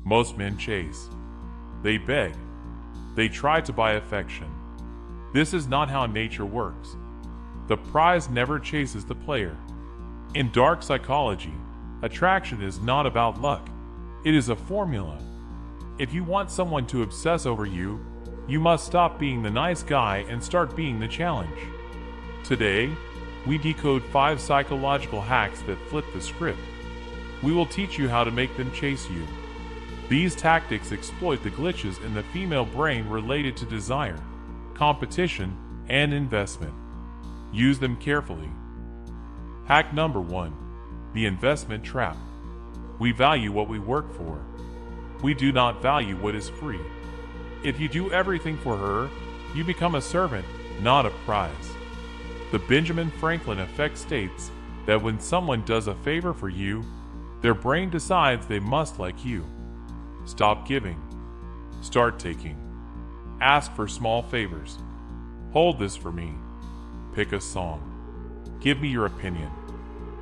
Most men chase. They beg. They try to buy affection. This is not how nature works. The prize never chases the player. In dark psychology, attraction is not about luck. It is a formula. If you want someone to obsess over you, you must stop being the nice guy and start being the challenge. Today, we decode 5 psychological hacks that flip the script. We will teach you how to make them chase you. These tactics exploit the glitches in the female brain related to desire, competition, and investment. Use them carefully. Hack number 1. The investment trap. We value what we work for. We do not value what is free. If you do everything for her, you become a servant, not a prize. The Benjamin Franklin effect states that when someone does a favor for you, their brain decides they must like you. Stop giving. Start taking. Ask for small favors. Hold this for me. Pick a song. Give me your opinion.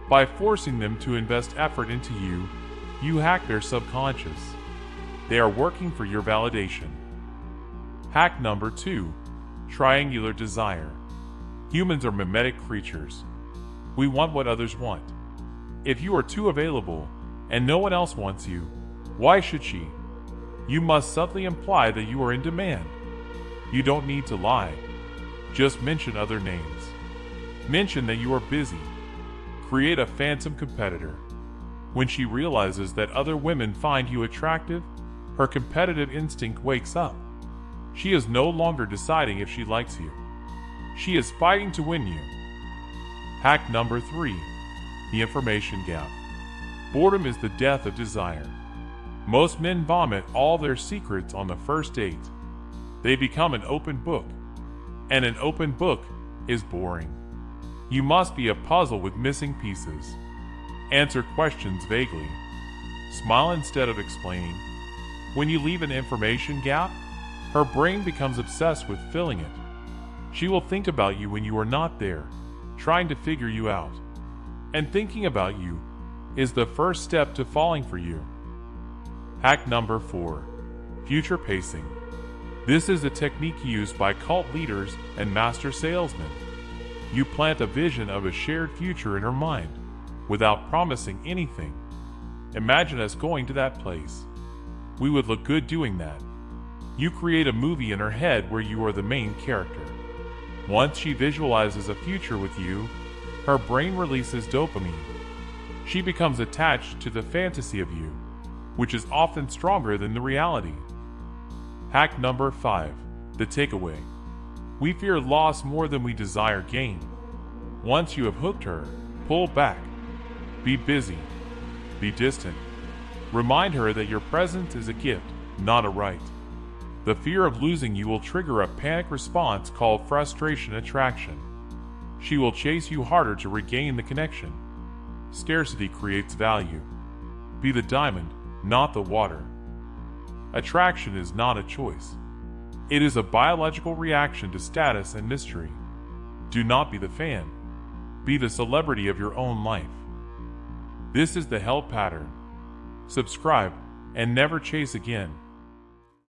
By forcing them to invest effort into you, you hack their subconscious. They are working for your validation. Hack number 2. Triangular desire. Humans are mimetic creatures. We want what others want. If you are too available and no one else wants you, why should she? You must subtly imply that you are in demand. You don't need to lie. Just mention other names. Mention that you are busy. Create a phantom competitor. When she realizes that other women find you attractive, her competitive instinct wakes up. She is no longer deciding if she likes you. She is fighting to win you. Hack number 3. The information gap. Boredom is the death of desire. Most men vomit all their secrets on the first date. They become an open book. And an open book is boring. You must be a puzzle with missing pieces. Answer questions vaguely. Smile instead of explaining. When you leave an information gap, her brain becomes obsessed with filling it. She will think about you when you are not there, trying to figure you out. And thinking about you is the first step to falling for you. Hack number 4. Future pacing. This is a technique used by cult leaders and master salesmen. You plant a vision of a shared future in her mind, without promising anything. Imagine us going to that place. We would look good doing that. You create a movie in her head where you are the main character. Once she visualizes a future with you, her brain releases dopamine. She becomes attached to the fantasy of you, which is often stronger than the reality. Hack number 5. The takeaway. We fear loss more than we desire gain. Once you have hooked her, pull back. Be busy. Be distant. Remind her that your presence is a gift, not a right. The fear of losing you will trigger a panic response called frustration attraction. She will chase you harder to regain the connection. Scarcity creates value. Be the diamond, not the water. Attraction is not a choice. It is a biological reaction to status and mystery. Do not be the fan. Be the celebrity of your own life. This is the hell pattern. Subscribe and never chase again.